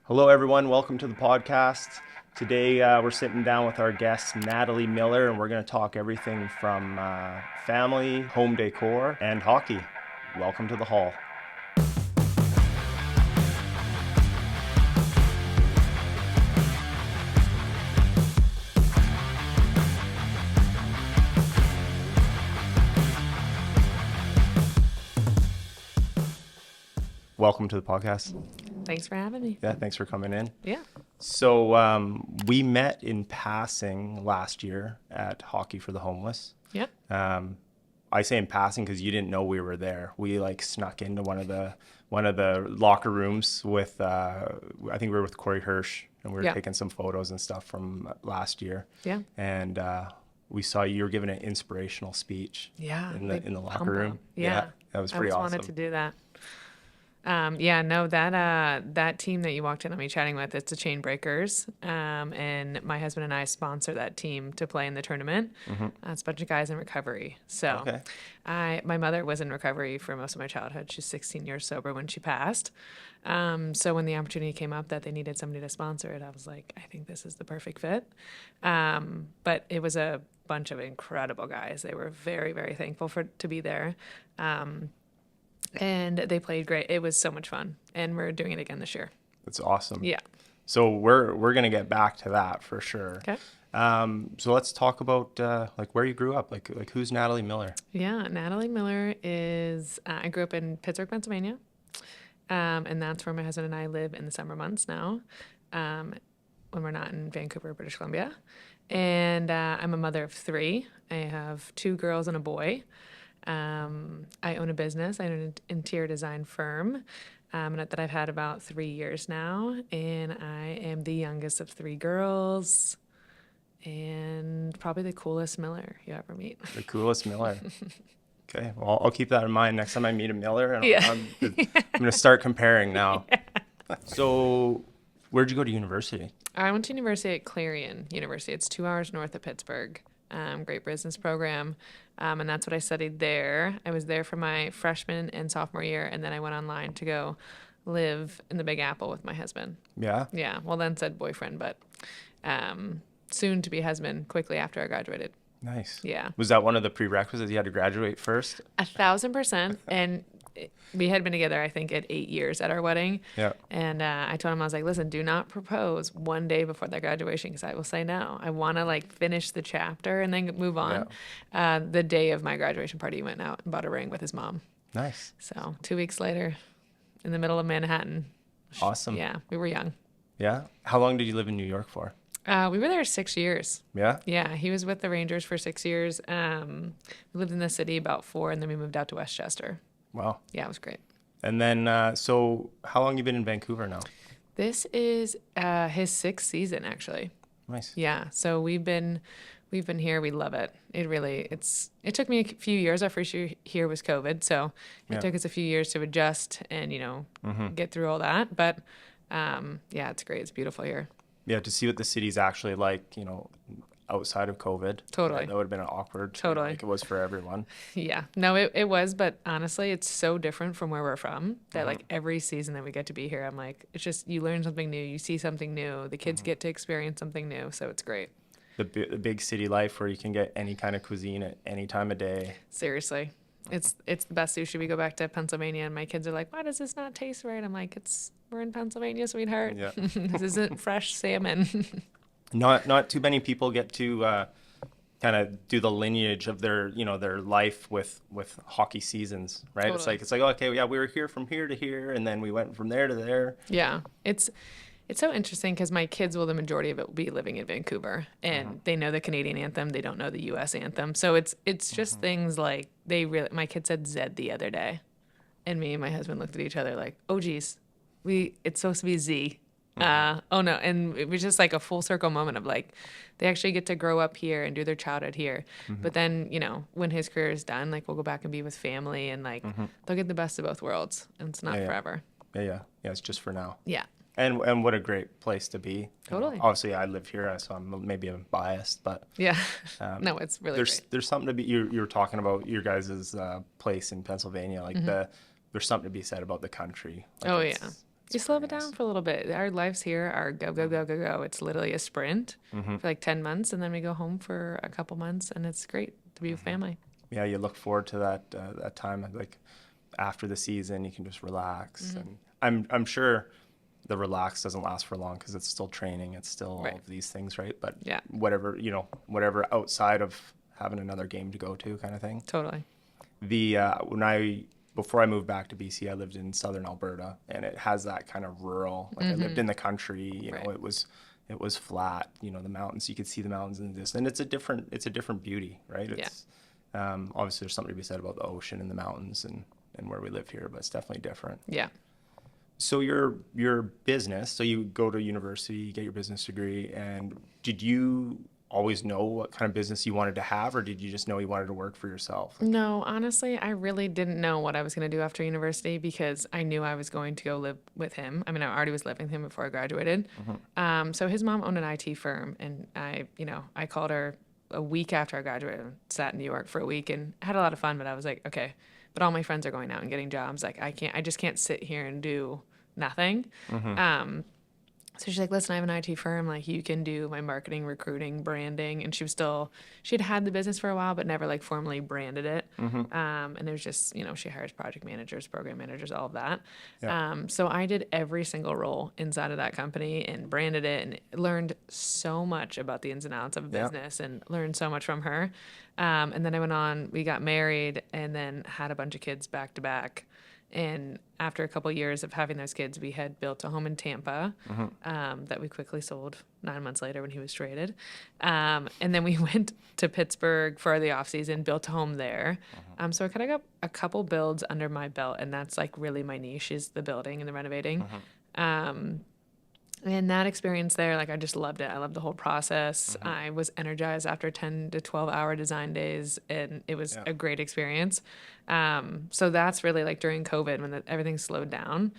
Hello, everyone. Welcome to the podcast. Today, we're sitting down with our guest, Natalie Miller, and we're going to talk everything from family, home decor, and hockey. Welcome to the hall. Welcome to the podcast. Thanks for having me. Yeah, thanks for coming in. Yeah. So we met in passing last year at Hockey for the Homeless. Yep. I say in passing because you didn't know we were there. We snuck into one of the locker rooms with I think we were with Corey Hirsch, and we were taking some photos and stuff from last year. Yeah. And we saw you were giving an inspirational speech. Yeah. In the locker room. Yeah. That was pretty awesome. I wanted to do that. That team that you walked in on me chatting with, it's the Chain Breakers. And my husband and I sponsor that team to play in the tournament. Mm-hmm. It's a bunch of guys in recovery. So my mother was in recovery for most of my childhood. She's 16 years sober when she passed. So when the opportunity came up that they needed somebody to sponsor it, I was like, I think this is the perfect fit. But it was a bunch of incredible guys. They were very, very thankful to be there. And they played great. It was so much fun. And we're doing it again this year. That's awesome. Yeah. So we're going to get back to that for sure. Okay. So let's talk about where you grew up. Like who's Natalie Miller? Yeah, Natalie Miller is, I grew up in Pittsburgh, Pennsylvania. And that's where my husband and I live in the summer months now, when we're not in Vancouver, British Columbia. And I'm a mother of three. I have two girls and a boy. I own a business. I own an interior design firm that I've had about 3 years now, and I am the youngest of three girls, and probably the coolest Miller you ever meet. The coolest Miller. Okay, well, I'll keep that in mind next time I meet a Miller, and I'm going to start comparing now. Yeah. So, where'd you go to university? I went to university at Clarion University. It's 2 hours north of Pittsburgh. Great business program. And that's what I studied there. I was there for my freshman and sophomore year, and then I went online to go live in the Big Apple with my husband. Yeah? Yeah. Well, then said boyfriend, but soon to be husband quickly after I graduated. Nice. Yeah. Was that one of the prerequisites? You had to graduate first? 1,000%. And we had been together, I think, at 8 years at our wedding. Yeah. And I told him, I was like, listen, do not propose one day before that graduation because I will say no. I want to finish the chapter and then move on. Yeah. The day of my graduation party, he went out and bought a ring with his mom. Nice. So 2 weeks later, in the middle of Manhattan. Awesome. Yeah, we were young. Yeah. How long did you live in New York for? We were there 6 years. Yeah? Yeah, he was with the Rangers for 6 years. We lived in the city about 4, and then we moved out to Westchester. Wow. Yeah, it was great. And then, so how long have you been in Vancouver now? This is his 6th season, actually. Nice. Yeah, so we've been here. We love it. It took me a few years. Our first year here was COVID, so it took us a few years to adjust and get through all that. But it's great. It's beautiful here. Yeah, to see what the city's actually like, outside of COVID. Totally. That would have been awkward. Totally. Like it was for everyone. Yeah. No, it was, but honestly, it's so different from where we're from that every season that we get to be here, I'm like, it's just, you learn something new, you see something new, the kids get to experience something new, so it's great. The big city life where you can get any kind of cuisine at any time of day. Seriously. It's the best sushi. We go back to Pennsylvania and my kids are like, why does this not taste right? I'm like, we're in Pennsylvania, sweetheart. Yeah. This isn't fresh salmon. Not too many people get to kind of do the lineage of their their life with hockey seasons, right? Totally. It's like okay, yeah, we were here from here to here, and then we went from there to there. Yeah, it's so interesting because my kids the majority of it will be living in Vancouver, and they know the Canadian anthem, they don't know the U.S. anthem, so it's just things like my kid said Zed the other day, and me and my husband looked at each other like, oh geez, it's supposed to be Z. Oh no, and it was just like a full circle moment of like, they actually get to grow up here and do their childhood here. But then, when his career is done, like we'll go back and be with family and like they'll get the best of both worlds, and it's not forever. Yeah, it's just for now. Yeah. And what a great place to be. Totally. Obviously, I live here, so maybe I'm biased, but yeah, no, it's really great. There's something to be. You were talking about your guys' place in Pennsylvania, like there's something to be said about the country. Like You slow it down for a little bit. Our lives here are go, go, go, go, go. It's literally a sprint for like 10 months, and then we go home for a couple months, and it's great to be with family. Yeah, you look forward to that time, like after the season, you can just relax. And I'm sure the relax doesn't last for long because it's still training, it's still all of these things, right? But Yeah. whatever outside of having another game to go to, kind of thing. Totally. Before I moved back to BC, I lived in southern Alberta, and it has that kind of rural. Like I lived in the country, it was flat. The mountains, you could see the mountains in this, and it's a different beauty, right? It's obviously there's something to be said about the ocean and the mountains and where we live here, but it's definitely different. Yeah. So your business, so you go to university, you get your business degree, and did you always know what kind of business you wanted to have, or did you just know you wanted to work for yourself? No, honestly, I really didn't know what I was going to do after university because I knew I was going to go live with him. I mean, I already was living with him before I graduated. So his mom owned an IT firm, and I called her a week after I graduated, sat in New York for a week and had a lot of fun, but I was like, okay, but all my friends are going out and getting jobs. Like I just can't sit here and do nothing. So she's like, listen, I have an IT firm. Like, you can do my marketing, recruiting, branding. And she'd had the business for a while, but never like formally branded it. And there's just, she hires project managers, program managers, all of that. Yeah. So I did every single role inside of that company and branded it and learned so much about the ins and outs of a business and learned so much from her. And then I went on, we got married and then had a bunch of kids back to back. And after a couple years of having those kids, we had built a home in Tampa that we quickly sold 9 months later when he was traded. And then we went to Pittsburgh for the off season, built a home there. So I kind of got a couple builds under my belt, and that's like really my niche is the building and the renovating. And that experience there, like I just loved it. I loved the whole process. I was energized after 10 to 12-hour design days, and it was a great experience. So that's really like during COVID when everything slowed down.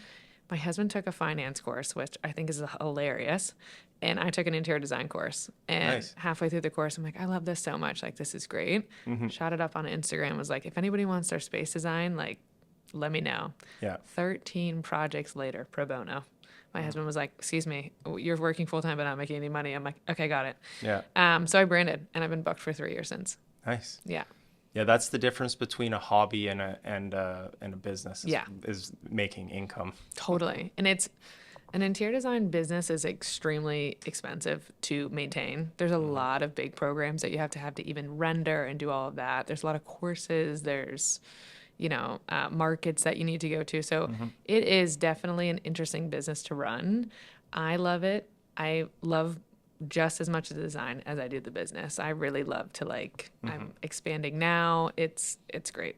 My husband took a finance course, which I think is hilarious. And I took an interior design course. And halfway through the course, I'm like, I love this so much. Like, this is great. Shot it up on Instagram. Was like, if anybody wants their space design, like, let me know. 13 projects later, pro bono. My husband was like, excuse me, you're working full-time but not making any money. I'm like, okay, got it. So I branded, and I've been booked for 3 years since. Nice. Yeah. Yeah, that's the difference between a hobby and a business. Is making income. Totally. And an interior design business is extremely expensive to maintain. There's a lot of big programs that you have to even render and do all of that. There's a lot of courses. There's markets that you need to go to. So it is definitely an interesting business to run. I love it. I love just as much the design as I do the business. I really love to I'm expanding now. It's great.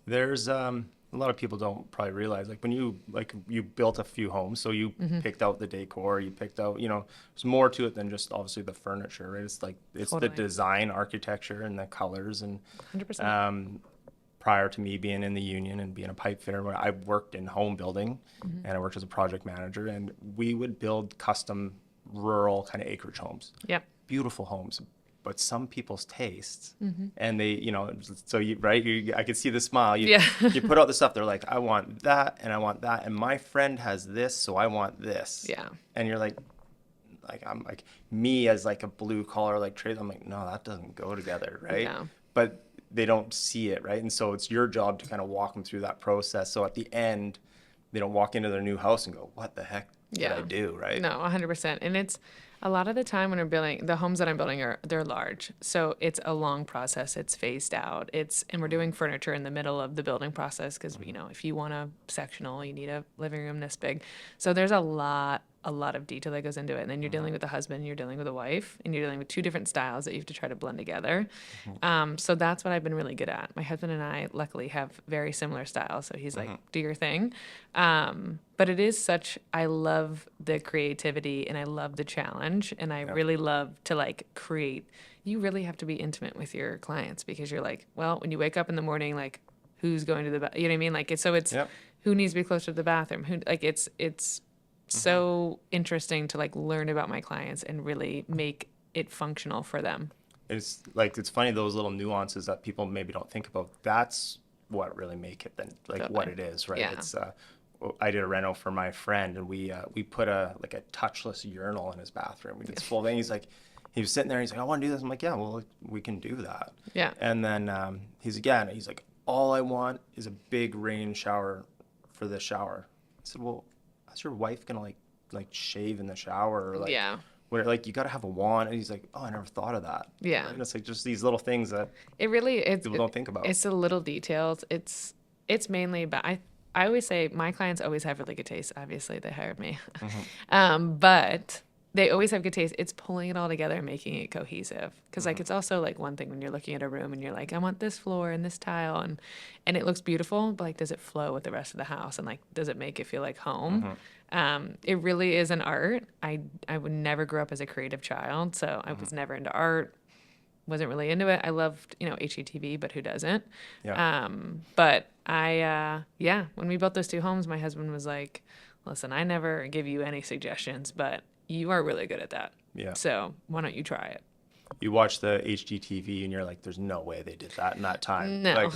There's a lot of people don't probably realize when you built a few homes, so you picked out the decor, you picked out, there's more to it than just obviously the furniture, right? It's Totally. the design, architecture, and the colors. And 100%. Prior to me being in the union and being a pipe fitter, I worked in home building and I worked as a project manager, and we would build custom rural kind of acreage homes. Yep. Beautiful homes, but some people's tastes and they, so I could see the smile. You put out the stuff. They're like, I want that and I want that. And my friend has this, so I want this. Yeah. And you're like, I'm like me as like a blue collar, trade. I'm like, no, that doesn't go together. Right. Yeah. But they don't see it, right? And so it's your job to kind of walk them through that process. So at the end, they don't walk into their new house and go, what the heck did I do, right? No, 100%. And it's a lot of the time when we're building, the homes that I'm building they're large. So it's a long process. It's phased out. And we're doing furniture in the middle of the building process because, if you want a sectional, you need a living room this big. So there's a lot of detail that goes into it. And then you're dealing with a husband, you're dealing with a wife, and you're dealing with two different styles that you have to try to blend together. So that's what I've been really good at. My husband and I luckily have very similar styles. So he's like, do your thing. But it is I love the creativity and I love the challenge. And I really love to create. You really have to be intimate with your clients because you're like, well, when you wake up in the morning, who's going to the bathroom? You know what I mean? It's who needs to be closer to the bathroom? It's so interesting to learn about my clients and really make it functional for them. It's funny, those little nuances that people maybe don't think about. That's what really make it then Totally. what it is, right? Yeah. It's I did a reno for my friend, and we put a touchless urinal in his bathroom. We did this full thing. He was sitting there. He's like, I want to do this. I'm like, yeah, well, we can do that. Yeah. And then he's like, all I want is a big rain shower for the shower. I said, well, how's your wife gonna like shave in the shower? Or Yeah. where you got to have a wand. And he's like, oh, I never thought of that. Yeah. And it's like just these little things that people don't think about. It's the little details. It's mainly, but I always say my clients always have really good taste. Obviously, they hired me. But they always have good taste. It's pulling it all together and making it cohesive. Because it's also like one thing when you're looking at a room and you're like, I want this floor and this tile and it looks beautiful, but does it flow with the rest of the house? And does it make it feel like home? It really is an art. I would never grow up as a creative child, so I was never into art. Wasn't really into it. I loved, HGTV, but who doesn't? Yeah. But when we built those 2 homes, my husband was like, listen, I never give you any suggestions, but you are really good at that. Yeah. So why don't you try it? You watch the HGTV and you're like, there's no way they did that in that time. No.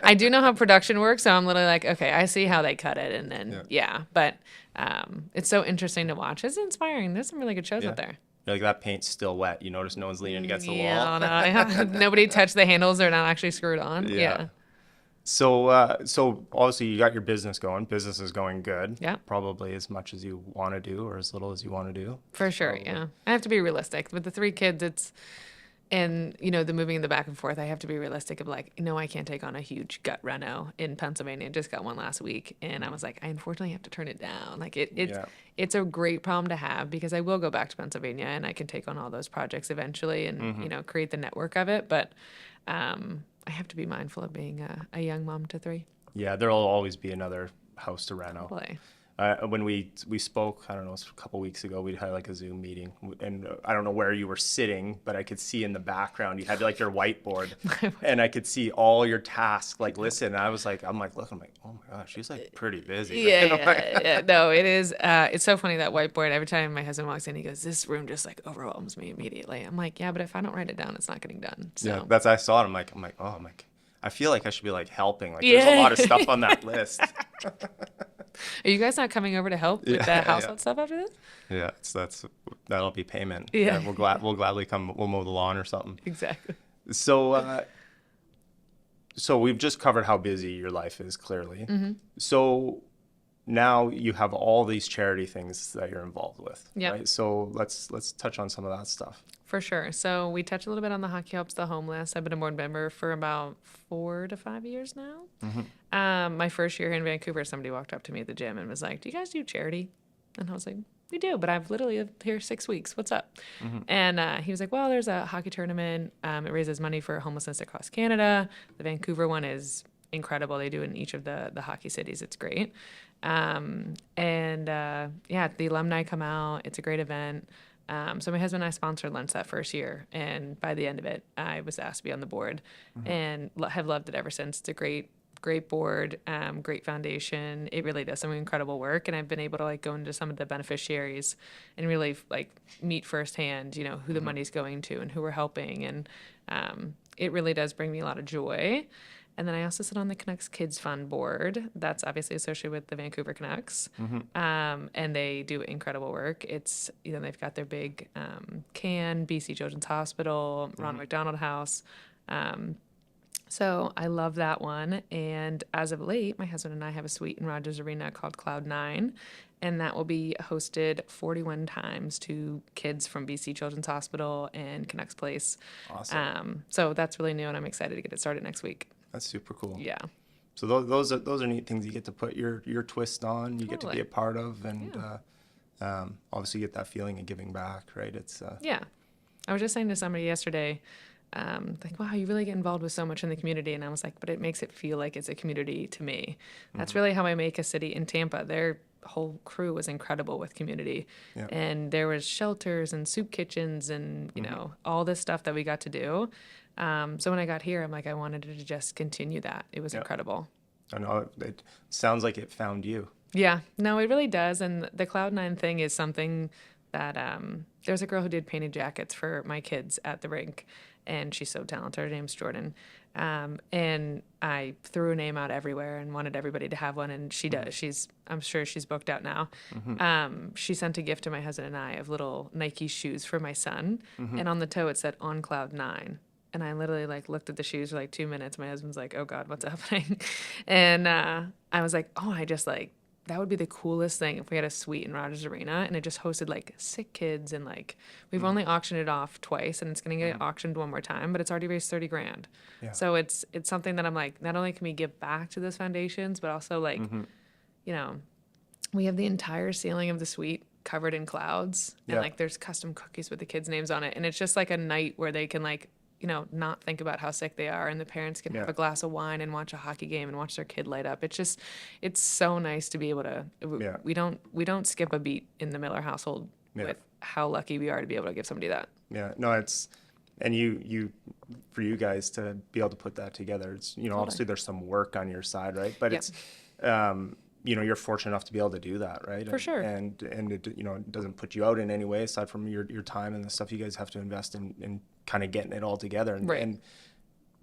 I do know how production works, so I'm literally like, okay, I see how they cut it, and then but it's so interesting to watch. It's inspiring. There's some really good shows out there. You're like, that paint's still wet. You notice no one's leaning against the wall. Yeah, no, nobody touched the handles. They're not actually screwed on. Yeah. So obviously you got your business going. Business is going good. Yeah. Probably as much as you want to do or as little as you want to do. For sure, Probably. yeah. I have to be realistic. With the 3 kids, the moving in the back and forth, I have to be realistic of I can't take on a huge gut reno in Pennsylvania. Just got one last week, and I was like, I unfortunately have to turn it down. It's a great problem to have because I will go back to Pennsylvania and I can take on all those projects eventually and create the network of it. But I have to be mindful of being a young mom to 3. Yeah, there'll always be another house to reno. Totally. When we spoke, I don't know, it was a couple weeks ago, we had a Zoom meeting, and I don't know where you were sitting, but I could see in the background you had your whiteboard, and I could see all your tasks listed. And I'm like, oh my gosh, she's pretty busy. Yeah. No, it is. It's so funny, that whiteboard. Every time my husband walks in, he goes, "This room just overwhelms me immediately." I'm like, yeah, but if I don't write it down, it's not getting done. So. Yeah, I saw it. I'm like, I feel like I should be helping. There's a lot of stuff on that list. Are you guys not coming over to help with the household stuff after this? Yeah, that'll be payment. Yeah. We'll gladly come. We'll mow the lawn or something. Exactly. So we've just covered how busy your life is, clearly. So now you have all these charity things that you're involved with. Yeah. Right? So let's touch on some of that stuff. For sure. So we touched a little bit on the Hockey Helps the Homeless. I've been a board member for about 4 to 5 years now. My first year here in Vancouver, somebody walked up to me at the gym and was like, "Do you guys do charity?" And I was like, "We do, but I've literally lived here 6 weeks. What's up?" And he was like, "Well, there's a hockey tournament. It raises money for homelessness across Canada. The Vancouver one is incredible. They do it in each of the hockey cities. It's great. The alumni come out. It's a great event." So my husband and I sponsored lunch that first year, and by the end of it, I was asked to be on the board, and have loved it ever since. It's a great board, great foundation. It really does some incredible work, and I've been able to go into some of the beneficiaries and really meet firsthand, who the money's going to and who we're helping, and it really does bring me a lot of joy. And then I also sit on the Canucks Kids Fund board. That's obviously associated with the Vancouver Canucks. And they do incredible work. It's, they've got their big BC Children's Hospital, Ronald McDonald House. So I love that one. And as of late, my husband and I have a suite in Rogers Arena called Cloud9. And that will be hosted 41 times to kids from BC Children's Hospital and Canucks Place. Awesome. So that's really new, and I'm excited to get it started next week. That's super cool. Yeah. So those are neat things you get to put your twist on. You get to be a part of, and obviously get that feeling of giving back, right? It's yeah. I was just saying to somebody yesterday, wow, you really get involved with so much in the community, and I was like, but it makes it feel like it's a community to me. That's really how I make a city. In Tampa, their whole crew was incredible with community, and there was shelters and soup kitchens and all this stuff that we got to do. So when I got here, I'm like, I wanted to just continue that. It was incredible. I know it sounds like it found you. Yeah, no, it really does. And the Cloud9 thing is something that there's a girl who did painted jackets for my kids at the rink, and she's so talented. Her name's Jordan. And I threw a name out everywhere and wanted everybody to have one. And she does. I'm sure she's booked out now. She sent a gift to my husband and I of little Nike shoes for my son. And on the toe, it said on Cloud9. And I literally like looked at the shoes for like 2 minutes. My husband's like, oh God, what's happening? And I was like, oh, I just like, that would be the coolest thing if we had a suite in Rogers Arena and it just hosted like sick kids and like we've only auctioned it off twice and it's going to get auctioned one more time, but it's already raised 30 grand. Yeah. So it's something that I'm like, not only can we give back to those foundations, but also like, you know, we have the entire ceiling of the suite covered in clouds and like there's custom cookies with the kids' names on it. And it's just like a night where they can like, you know, not think about how sick they are and the parents can have a glass of wine and watch a hockey game and watch their kid light up. It's just, it's so nice to be able to, we don't skip a beat in the Miller household with how lucky we are to be able to give somebody that. Yeah, no, it's, and you, for you guys to be able to put that together, it's, you know, obviously there's some work on your side, right? But it's, you know, you're fortunate enough to be able to do that, right? For sure. And it, you know, it doesn't put you out in any way aside from your time and the stuff you guys have to invest in kind of getting it all together and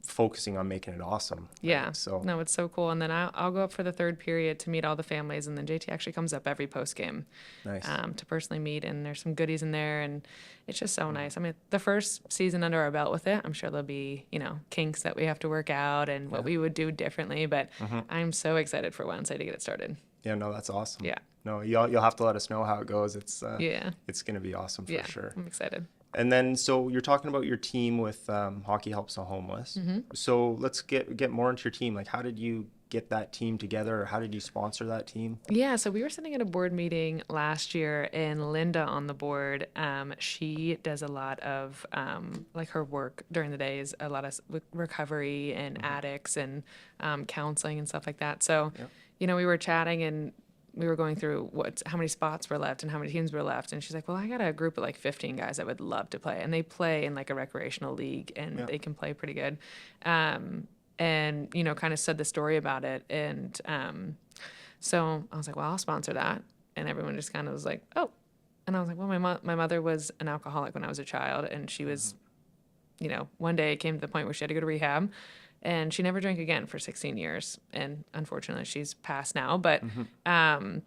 focusing on making it awesome. Yeah. Right? So no, it's so cool. And then I'll go up for the third period to meet all the families. And then JT actually comes up every post game to personally meet. And there's some goodies in there. And it's just so nice. I mean, the first season under our belt with it, I'm sure there'll be, you know, kinks that we have to work out and what we would do differently. But I'm so excited for Wednesday to get it started. Yeah, no, that's awesome. Yeah. No, you'll have to let us know how it goes. It's it's going to be awesome for sure. I'm excited. And then, so you're talking about your team with Hockey Helps the Homeless. So let's get more into your team. Like, how did you get that team together, or how did you sponsor that team? Yeah, so we were sitting at a board meeting last year, and Linda on the board, she does a lot of like her work during the day is a lot of recovery and addicts and counseling and stuff like that. So, you know, we were chatting and we were going through how many spots were left and how many teams were left. And she's like, well, I got a group of like 15 guys that would love to play. And they play in like a recreational league and they can play pretty good. And, you know, kind of said the story about it. And so I was like, well, I'll sponsor that. And everyone just kind of was like, oh. And I was like, well, my mother was an alcoholic when I was a child. And she was, you know, one day it came to the point where she had to go to rehab. And she never drank again for 16 years. And unfortunately, she's passed now. But I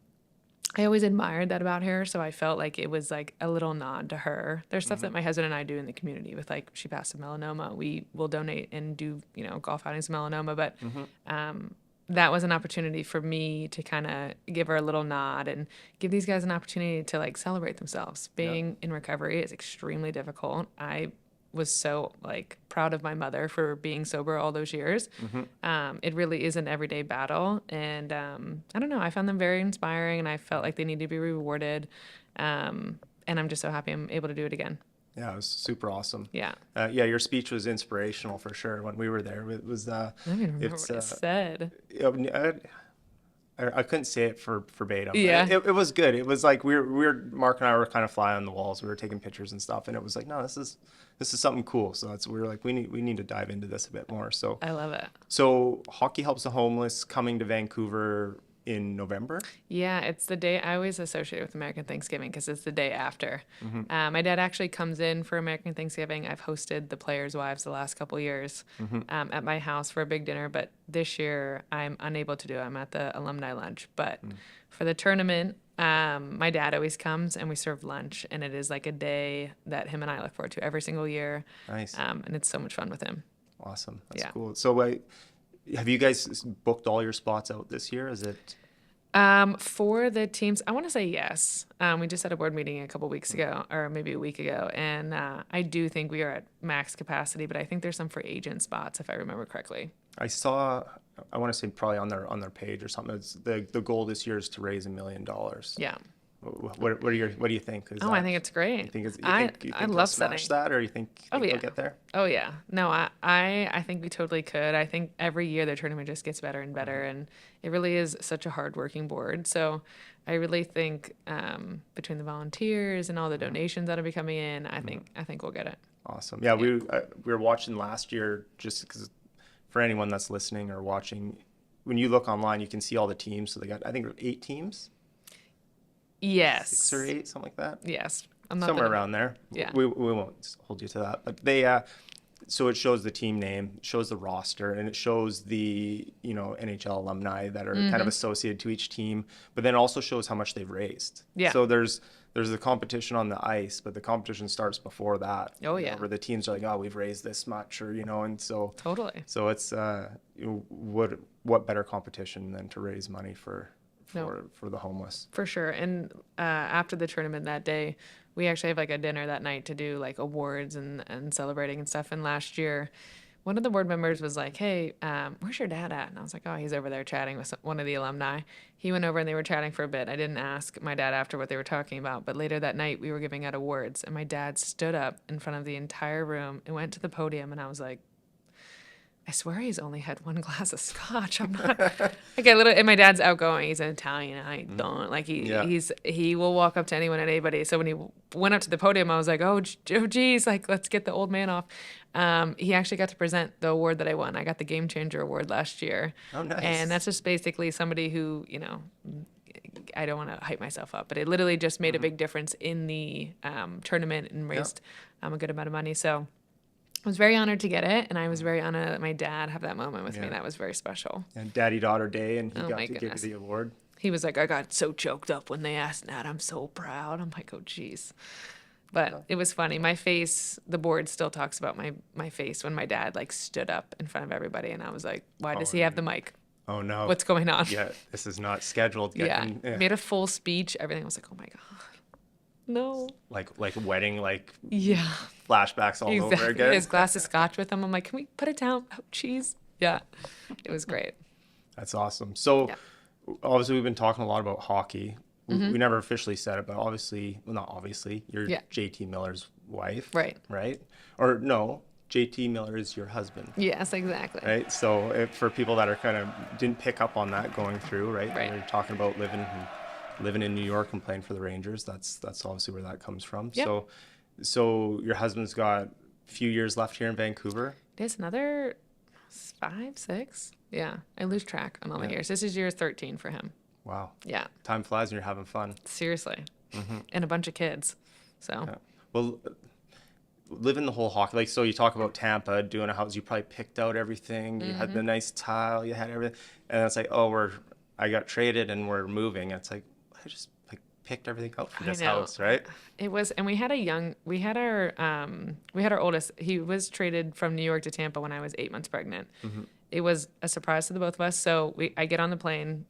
always admired that about her. So I felt like it was like a little nod to her. There's stuff that my husband and I do in the community with, like, she passed of melanoma. We will donate and do, you know, golf outings of melanoma. But that was an opportunity for me to kind of give her a little nod and give these guys an opportunity to, like, celebrate themselves. Being in recovery is extremely difficult. I was so like proud of my mother for being sober all those years. It really is an everyday battle. And I don't know, I found them very inspiring and I felt like they need to be rewarded. And I'm just so happy I'm able to do it again. Yeah, it was super awesome. Yeah. Your speech was inspirational for sure when we were there. It was, I don't even remember what I said. I couldn't say it verbatim. Yeah. It was good. It was like we were Mark and I were kind of fly on the walls. We were taking pictures and stuff, and it was like, no, this is something cool. So we were like, we need to dive into this a bit more. So I love it. So Hockey Helps the Homeless coming to Vancouver in November? Yeah, it's the day I always associate with American Thanksgiving because it's the day after. My dad actually comes in for American Thanksgiving. I've hosted the players' wives the last couple years at my house for a big dinner, but this year I'm unable to do it. I'm at the alumni lunch, but for the tournament, my dad always comes and we serve lunch, and it is like a day that him and I look forward to every single year. Nice. And it's so much fun with him. Awesome. That's cool. So have you guys booked all your spots out this year? Is it? For the teams, I want to say yes. We just had a board meeting a couple weeks ago, or maybe a week ago, and I do think we are at max capacity, but I think there's some free agent spots, if I remember correctly. I saw, I want to say probably on their page or something. It's the goal this year is to raise $1 million. Yeah. What do you think? I think it's great. You think I love smash that, or you think they'll get there? Oh yeah. No, I think we totally could. I think every year the tournament just gets better and better, and it really is such a hardworking board. So I really think between the volunteers and all the donations that will be coming in, I think we'll get it. Awesome. Yeah, we were watching last year, just because for anyone that's listening or watching, when you look online, you can see all the teams. So they got, I think, 8 teams. Yes. 6 or 8, something like that. Yes. Somewhere around there. Yeah. We won't hold you to that. But they so it shows the team name, shows the roster, and it shows the, you know, NHL alumni that are kind of associated to each team, but then also shows how much they've raised. Yeah. So there's the competition on the ice, but the competition starts before that. Oh, you know, yeah. where the teams are like, oh, we've raised this much, or, you know, and so Totally. so it's you know, what better competition than to raise money for the homeless. For sure. And after the tournament that day, we actually have like a dinner that night to do like awards and celebrating and stuff. And last year, one of the board members was like, hey, where's your dad at? And I was like, oh, he's over there chatting with one of the alumni. He went over and they were chatting for a bit. I didn't ask my dad after what they were talking about. But later that night, we were giving out awards. And my dad stood up in front of the entire room and went to the podium. And I was like, I swear he's only had one glass of scotch. I'm not like and my dad's outgoing. He's an Italian. I don't like he will walk up to anyone and anybody. So when he went up to the podium, I was like, oh geez, like let's get the old man off. He actually got to present the award that I won. I got the Game Changer Award last year. Oh, nice. And that's just basically somebody who, you know, I don't want to hype myself up, but it literally just made a big difference in the tournament and raised a good amount of money. So I was very honored to get it, and I was very honored that my dad have that moment with me. That was very special. And Daddy-daughter day, and he Oh, got my to give goodness. you the award. He was like, I got so choked up when they asked Nat. I'm so proud. I'm like, oh, geez. But it was funny. My face, the board still talks about my face when my dad like stood up in front of everybody, and I was like, why does he have the mic? Oh, no. What's going on? Yeah, this is not scheduled. Made a full speech. Everything. I was like, oh, my God. No. Like wedding, like Yeah. flashbacks all over again. His glass of scotch with him. I'm like, can we put it down? Oh, jeez. Yeah. It was great. That's awesome. So obviously we've been talking a lot about hockey. We never officially said it, but obviously, well, not obviously, you're JT Miller's wife. Right. Right? Or no, JT Miller is your husband. Yes, exactly. Right? So for people that are kind of didn't pick up on that going through, right? Right. You're talking about living in New York and playing for the Rangers. That's obviously where that comes from. Yep. So your husband's got a few years left here in Vancouver. There's another 5, 6. Yeah, I lose track on all the years. This is year 13 for him. Wow. Yeah. Time flies and you're having fun. Seriously. And a bunch of kids. So. Yeah. Well, living the whole hockey, like, so you talk about Tampa doing a house, you probably picked out everything. You had the nice tile, you had everything. And it's like, oh, I got traded and we're moving. It's like, I just like picked everything out for this house, right? It was, and we had our oldest. He was traded from New York to Tampa when I was 8 months pregnant. It was a surprise to the both of us. So I get on the plane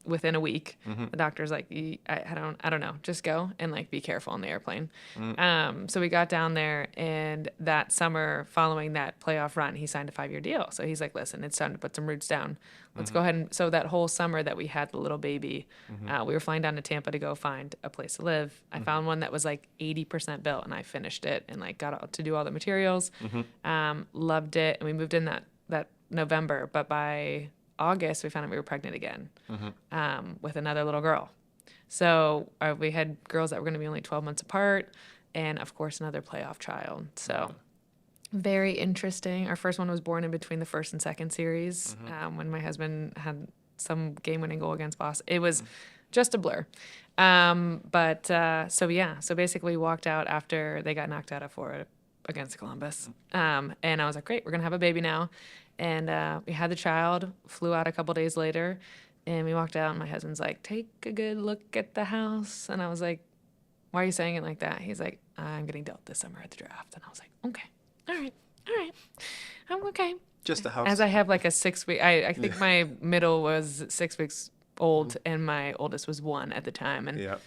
within a week. The doctor's like, I don't know, just go and like be careful on the airplane. So we got down there, and that summer following that playoff run, he signed a 5-year deal. So he's like, listen, it's time to put some roots down. Let's go ahead. And so that whole summer that we had the little baby, we were flying down to Tampa to go find a place to live. I found one that was like 80% built, and I finished it and like got to do all the materials. Loved it. And we moved in that November, but by August we found out we were pregnant again with another little girl. So we had girls that were going to be only 12 months apart, and of course another playoff child. So very interesting. Our first one was born in between the first and second series when my husband had some game-winning goal against Boston. It was just a blur. So basically we walked out after they got knocked out of Florida against Columbus. And I was like, great, we're going to have a baby now. And we had the child, flew out a couple days later, and we walked out, and my husband's like, take a good look at the house. And I was like, why are you saying it like that? He's like, I'm getting dealt this summer at the draft. And I was like, okay, all right, I'm okay. Just a house. As I have like a 6 week, I think my middle was 6 weeks old, and my oldest was 1 at the time. And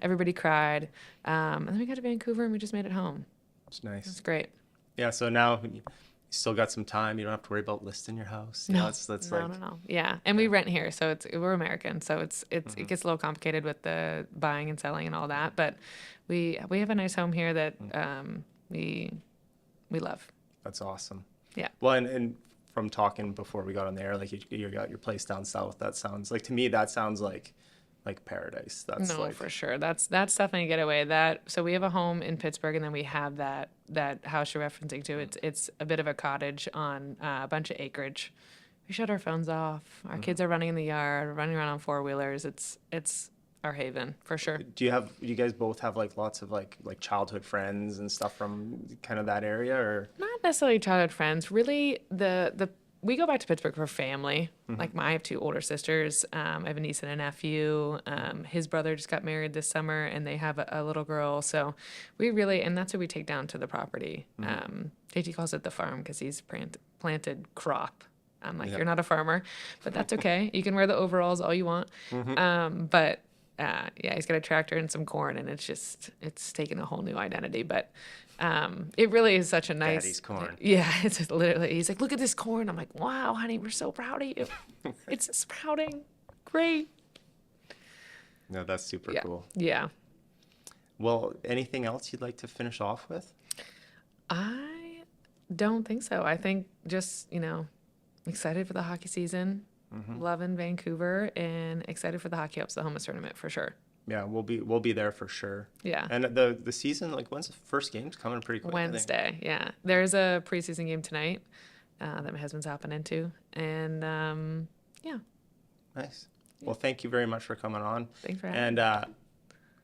everybody cried. And then we got to Vancouver, and we just made it home. It's nice. It's great. Yeah, so now you still got some time. You don't have to worry about listing your house. No. Yeah, and we rent here, so we're American, so it gets a little complicated with the buying and selling and all that. But we have a nice home here that we love. That's awesome. Yeah. Well, and from talking before we got on the air, like you got your place down south. That sounds like, to me, that sounds like paradise. That's for sure. That's definitely a getaway. So we have a home in Pittsburgh, and then we have that house you're referencing to. It's a bit of a cottage on a bunch of acreage. We shut our phones off. Our kids are running in the yard, running around on 4-wheelers. It's our haven for sure. Do you guys both have like lots of like childhood friends and stuff from kind of that area, or? Not necessarily childhood friends. Really, the we go back to Pittsburgh for family. Like I have 2 older sisters. I have a niece and a nephew. His brother just got married this summer, and they have a little girl. So we really, and that's what we take down to the property. JT calls it the farm because he's planted crop. I'm like, you're not a farmer, but that's okay. You can wear the overalls all you want. But yeah, he's got a tractor and some corn, and it's taken a whole new identity. But it really is such a nice. Daddy's corn. Yeah, it's literally. He's like, look at this corn. I'm like, wow, honey, we're so proud of you. It's sprouting, great. No, that's super cool. Yeah. Well, anything else you'd like to finish off with? I don't think so. I think just excited for the hockey season, loving Vancouver, and excited for the Hockey Helps the Homeless tournament for sure. Yeah, we'll be there for sure. Yeah. And the season, like, when's the first game's coming pretty quick? Wednesday. Yeah. There's a preseason game tonight that my husband's hopping into, and yeah. Nice. Well, thank you very much for coming on. Thanks for having me. And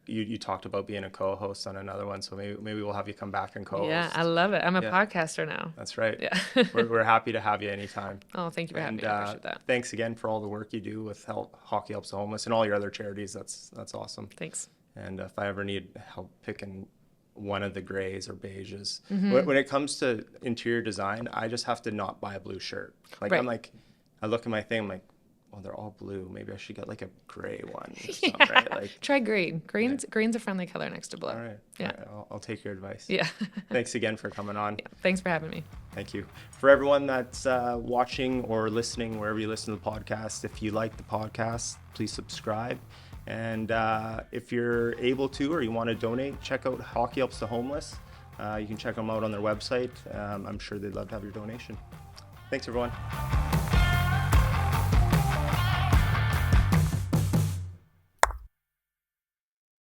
you talked about being a co-host on another one, so maybe we'll have you come back and co-host. Yeah, I love it. I'm a podcaster now. That's right. Yeah. we're happy to have you anytime. Oh, thank you for having me. I appreciate that. Thanks again for all the work you do with Hockey Helps the Homeless and all your other charities. That's awesome. Thanks. And if I ever need help picking one of the grays or beiges, when it comes to interior design, I just have to not buy a blue shirt. Like I look at my thing, I'm like, well, they're all blue. Maybe I should get like a gray one. Right? Like, try green. Green's a friendly color next to blue. All right. Yeah. All right. I'll take your advice. Yeah. Thanks again for coming on. Yeah. Thanks for having me. Thank you. For everyone that's watching or listening, wherever you listen to the podcast, if you like the podcast, please subscribe. And if you're able to or you want to donate, check out Hockey Helps the Homeless. You can check them out on their website. I'm sure they'd love to have your donation. Thanks, everyone.